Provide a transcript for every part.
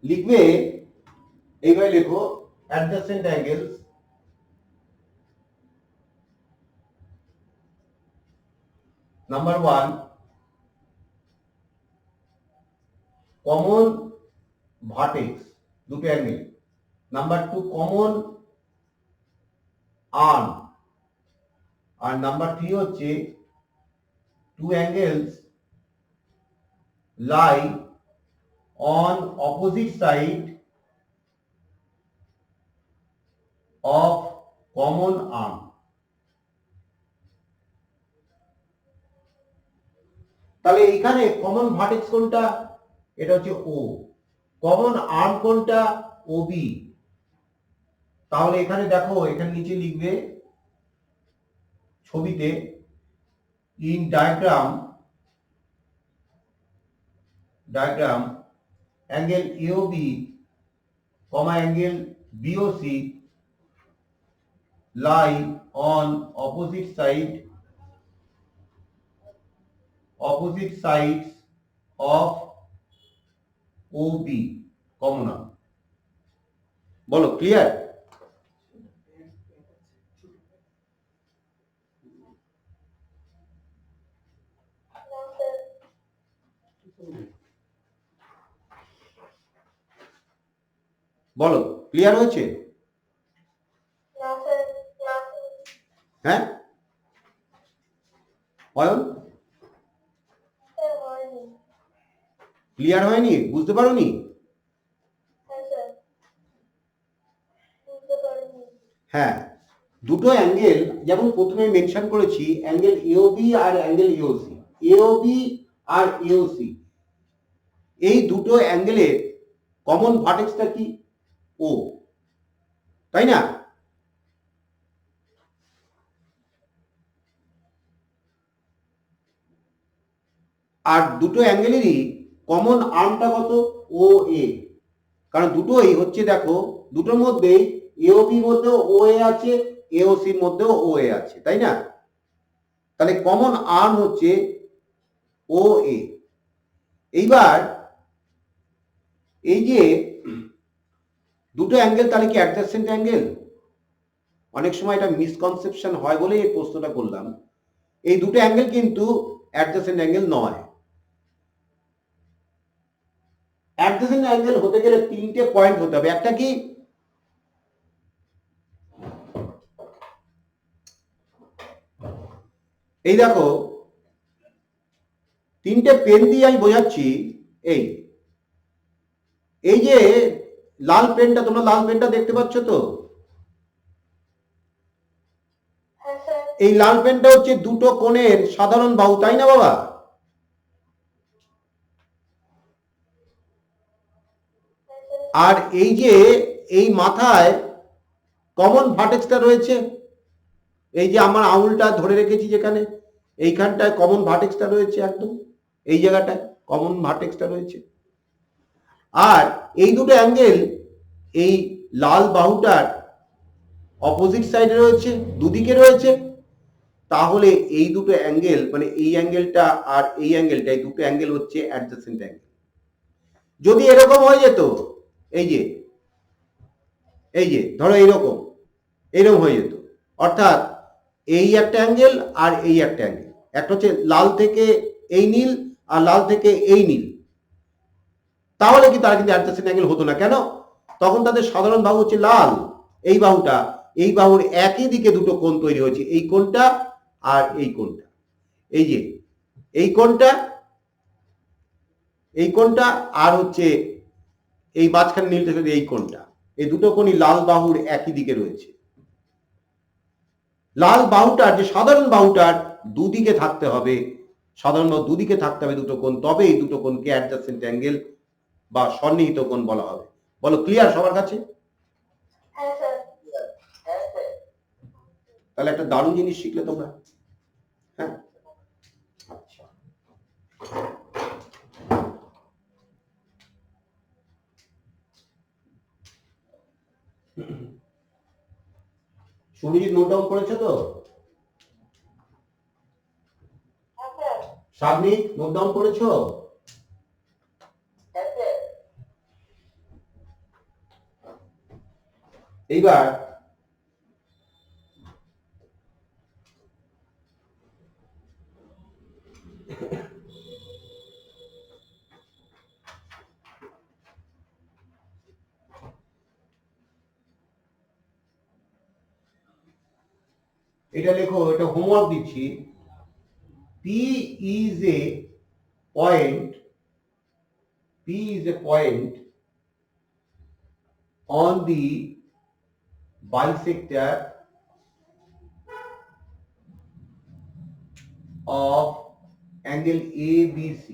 লিখবে এইভাবে লেখো adjacent angles number 1 common vertex দুটো অ্যাঙ্গেল, নাম্বার 2 কমন আর্ম, আর নাম্বার 3 হচ্ছে two angles lie on opposite side of common arm. তাহলে এখানে কমন ভার্টেক্স কোনটা? এটা হচ্ছে ও। কমন আর্ম কোনটা? ওবি। তাহলে এখানে দেখো, এখানে নিচে লিখবে ছবিতে in diagram angle AOB comma angle BOC lie on opposite sides of OB common arm. বলো ক্লিয়ার? বলো ক্লিয়ার হয়েছে? হ্যাঁ অয়ন, ক্লিয়ার হয়নি? বুঝতে পারোনি? হ্যাঁ, দুটো অ্যাঙ্গেল যেমন প্রথমে মেনশন করেছি, অ্যাঙ্গেল এওবি আর অ্যাঙ্গেল এওসি, এওবি আর এওসি, এই দুটো অ্যাঙ্গেলের কমন ভার্টেক্সটা কি? ও, তাই না? আর দুটো অ্যাঙ্গেলেরই কমন আর্মটা কত? ও এ। কারণ দুটোই হচ্ছে, দেখো দুটোর মধ্যে এওবির মধ্যেও ও এ আছে, এওসির মধ্যেও ও এ আছে, তাই না? তাহলে কমন আর্ম হচ্ছে ও এ। এইবার এই যে দুটো অ্যাঙ্গেল, তাহলে কি অ্যাডজাসেন্ট অ্যাঙ্গেল? অনেক সময় এটা মিসকনসেপশন হয় বলে এই প্রশ্নটা করলাম। এই দুটো অ্যাঙ্গেল কিন্তু অ্যাডজাসেন্ট অ্যাঙ্গেল নয়। অ্যাডজাসেন্ট অ্যাঙ্গেল হতে গেলে তিনটে পয়েন্ট হতে হবে। একটা কি? এই দেখো, তিনটে পেন দিয়ে আমি বোঝাচ্ছি। এই এই যে লাল পেনটা, তোমরা লাল পেনটা দেখতে পাচ্ছ তো? এই লাল পেনটা হচ্ছে দুটো কোণের সাধারণ বাহু, তাই না বাবা? আর এই যে এই মাথায় কমন ভার্টেক্সটা রয়েছে, এই যে আমার আঙুলটা ধরে রেখেছি যেখানে, এইখানটায় কমন ভার্টেক্সটা রয়েছে, একদম এই জায়গাটায় কমন ভার্টেক্সটা রয়েছে। আর এই দুটো অ্যাঙ্গেল এই লাল বাহুটার অপোজিট সাইডে রয়েছে, দুদিকে রয়েছে। তাহলে এই দুটো অ্যাঙ্গেল, মানে এই অ্যাঙ্গেলটা আর এই অ্যাঙ্গেলটা, এই দুটো অ্যাঙ্গেল হচ্ছে অ্যাডজাসেন্ট অ্যাঙ্গেল। যদি এরকম হয়ে যেত, এই যে ধরো এইরকম হয়ে যেত, অর্থাৎ এই একটা অ্যাঙ্গেল আর এই একটা অ্যাঙ্গেল, একটা হচ্ছে লাল থেকে এই নীল আর লাল থেকে এই নীল, তাহলে কি তারা কিন্তু অ্যাডজাসেন্ট অ্যাঙ্গেল হতো না। কেন? তখন তাদের সাধারণ বাহু হচ্ছে লাল, এই বাহুটা, এই বাহুর একই দিকে দুটো কোণ তৈরি হয়েছে, এই কোণটা আর এই কোণটা, এই যে এই কোণটা, এই কোণটা, আর হচ্ছে এই মাঝখানে নীলটা শুধু এই কোণটা, এই দুটো কোণই লাল বাহুর একই দিকে রয়েছে। লাল বাহুটার, যে সাধারণ বাহুটার দুদিকে থাকতে হবে, সাধারণ বাহু দুদিকে থাকতে হবে দুটো কোণ, তবে এই দুটো কোণকে অ্যাডজাসেন্ট অ্যাঙ্গেল বা সন্নিহিত কোণ বলা হবে। বলো ক্লিয়ার সবার কাছে? তাহলে একটা দারুণ জিনিস শিখলে তোমরা। হ্যাঁ, আচ্ছা, সুরজিৎ নোট ডাউন করেছো তো? সাবনি নোট ডাউন করেছো? এইবার এটা লেখো, এটা হোমওয়ার্ক দিচ্ছি। P is a point, P is a point on the bisector of angle ABC.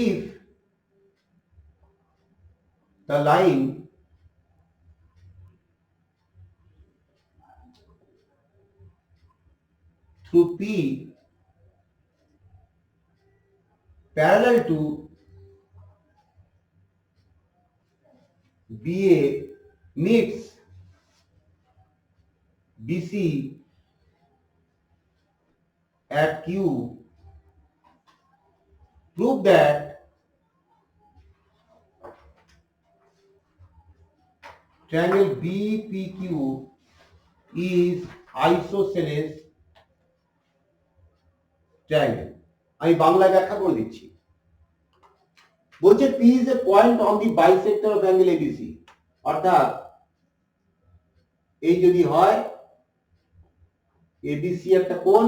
If the line through P parallel to BA meets BC at Q, prove that triangle BPQ is isosceles triangle. আমি বাংলায় ব্যাখ্যা করে দিচ্ছি। বলছে P is a point on the bisector of angle ABC, অর্থাৎ এই যদি হয় ABC একটা কোণ,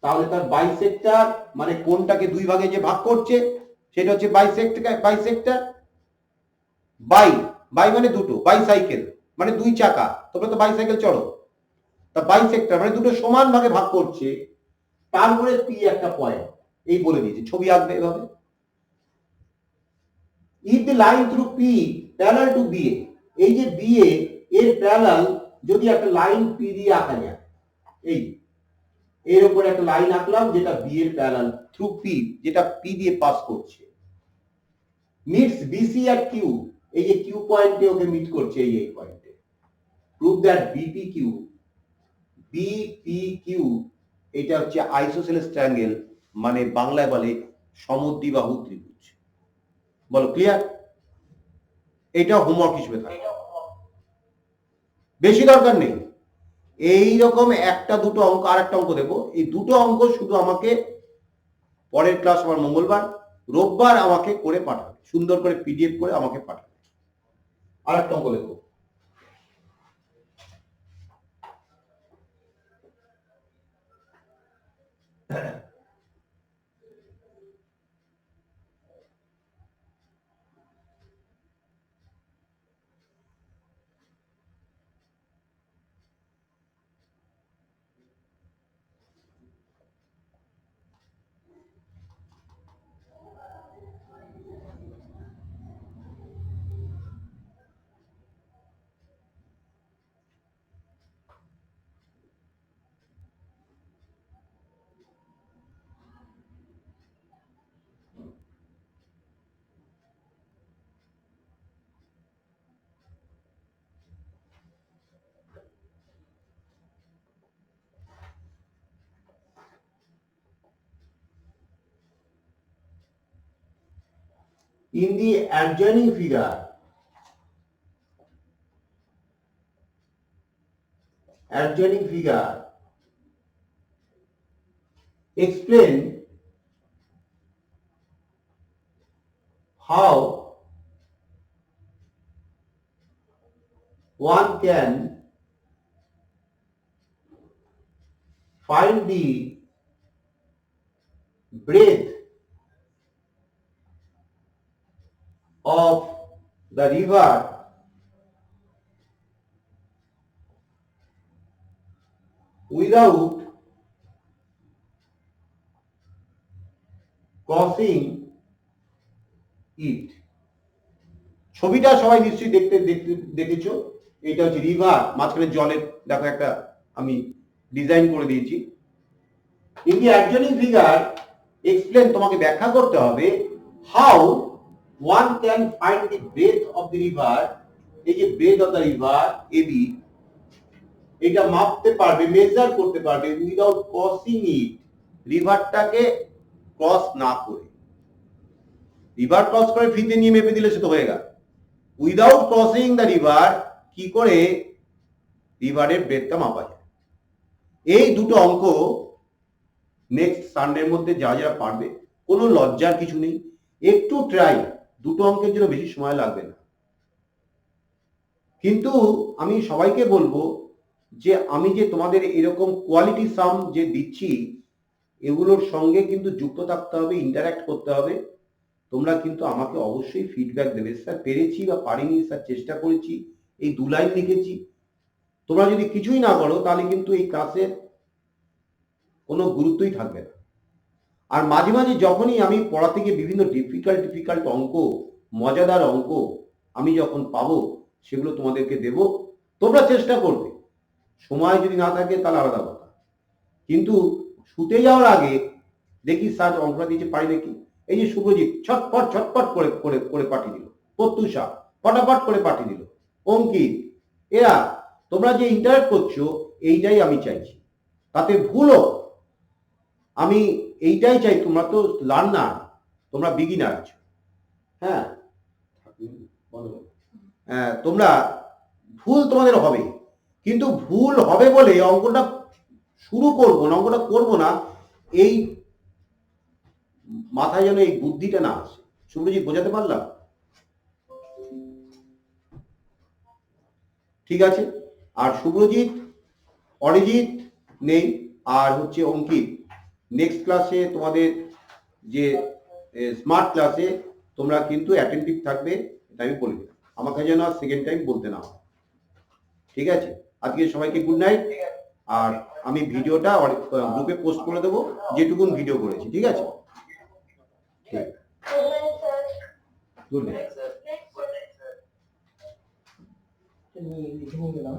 তাহলে তার বাইসেক্টর মানে কোণটাকে দুই ভাগে যে ভাগ করছে সেটা হচ্ছে বাইসেক্টর। বাই মানে দুটো, বাইসাইকেল মানে দুই চাকা, তোমরা তো বাইসাইকেল চড়ো, তা বাইসেক্টর মানে দুটো সমান ভাগে ভাগ করছে, তারপরে P একটা পয়েন্ট, এই বলে দিয়েছে, ছবি আঁকবে এভাবে। If the line through P parallel to BA, এই যে BA এর প্যারালাল যদি একটা লাইন P দিয়ে আঁকা যায়, এই এর উপরে একটা লাইন আঁকলাম যেটা B এর প্যারালাল থ্রু P, যেটা P দিয়ে পাস করছে, মিটস BC at Q, এই যে Q পয়েন্টে ওকে মিট করছে, এই পয়েন্টে, প্রুভ দ্যাট BPQ এটা হচ্ছে আইসোসেলেস ট্রায়াঙ্গেল, মানে বাংলায় বলে সমদ্বিবাহু ত্রিভুজ। বলো ক্লিয়ার? এটা হোমওয়ার্ক হিসেবে থাকে, বেশি দরকার নেই। এই রকম একটা দুটো অঙ্ক, আর একটা অঙ্ক দেবো, এই দুটো অঙ্ক শুধু আমাকে পরের ক্লাস আমার মঙ্গলবার, রোববার আমাকে করে পাঠাবে, সুন্দর করে PDF করে আমাকে পাঠাবে। আর একটা অঙ্ক লেখো। In the adjoining figure, explain how one can find the breadth of the river without crossing it. ছবিটা সবাই নিশ্চয়ই দেখেছো, এটা হচ্ছে রিভার, মাঝখানে জলের দেখো একটা আমি ডিজাইন করে দিয়েছি। In the adjoining figure explain, তোমাকে ব্যাখ্যা করতে হবে how one can find the breadth of the river, এই যে breadth of the river AB, এটা মাপতে পারবে, মেজার করতে পারবে উইদাউট ক্রসিং ইট, রিভারটাকে ক্রস না করে। রিভার ক্রস করে ফিতে নিয়ে মেপে দিলে সে তো হয়ে গেল। উইদাউট ক্রসিং দ্য রিভার কি করে রিভারের ব্রেডটা মাপা যায়? এই দুটো অঙ্ক নেক্সট সানডের মধ্যে যারা পারবে, কোনো লজ্জার কিছু নেই, একটু ট্রাই, দুটো অঙ্কের জন্য বেশি সময় লাগবে না। কিন্তু আমি সবাইকে বলবো যে আমি যে তোমাদের এরকম কোয়ালিটি সাম যে দিচ্ছি, এগুলোর সঙ্গে কিন্তু যুক্ত থাকতে হবে, ইন্টারঅ্যাক্ট করতে হবে। তোমরা কিন্তু আমাকে অবশ্যই ফিডব্যাক দেবে, স্যার পেরেছি বা পারিনি, স্যার চেষ্টা করেছি, এই 2 লাইন লিখেছি। তোমরা যদি কিছুই না করো তাহলে কিন্তু এই ক্লাসের কোনো গুরুত্বই থাকবে না। আর মাঝে মাঝে যখনই আমি পড়াতে গিয়ে বিভিন্ন ডিফিকাল্ট অঙ্ক, মজাদার অঙ্ক আমি যখন পাবো, সেগুলো তোমাদেরকে দেব, তোমরা চেষ্টা করবে। সময় যদি না থাকে তাহলে আলাদা কথা, কিন্তু শুতে যাওয়ার আগে দেখি স্যার অঙ্কটা দিয়েছে পারি নাকি। এই যে শুভজিৎ ছটপট করে করে করে পাঠিয়ে দিল, প্রত্যুষা ফটাফট করে পাঠিয়ে দিল, অঙ্কিত, এরা তোমরা যে ইন্টারেক্ট করছো এইটাই আমি চাইছি। তাতে ভুলও আমি এইটাই চাই, তোমরা তো লার্নার, তোমরা বিগিনার আছো। হ্যাঁ, তোমরা ভুল তোমাদের হবে, কিন্তু ভুল হবে বলে অঙ্কটা শুরু করবো না, অঙ্কটা করবো না, এই মাথায় যেন এই বুদ্ধিটা না আসে। শুভজিৎ, বোঝাতে পারলাম? ঠিক আছে। আর শুভজিৎ, অরিজিৎ নেই, আর হচ্ছে অঙ্কিত, নেক্সট ক্লাসে তোমাদের যে স্মার্ট ক্লাসে তোমরা কিন্তু অ্যাটেন্টিভ থাকবে, এটা আমি বলে দিলাম। আমাকে যেন আর সেকেন্ড টাইম বলতে না হয়। ঠিক আছে, আজকে সবাইকে গুড নাইট। আর আমি ভিডিওটা গ্রুপে পোস্ট করে দেবো যেটুকুন ভিডিও করেছি। ঠিক আছে, ঠিক, গুড নাইট। লিখে নিয়ে গেলাম,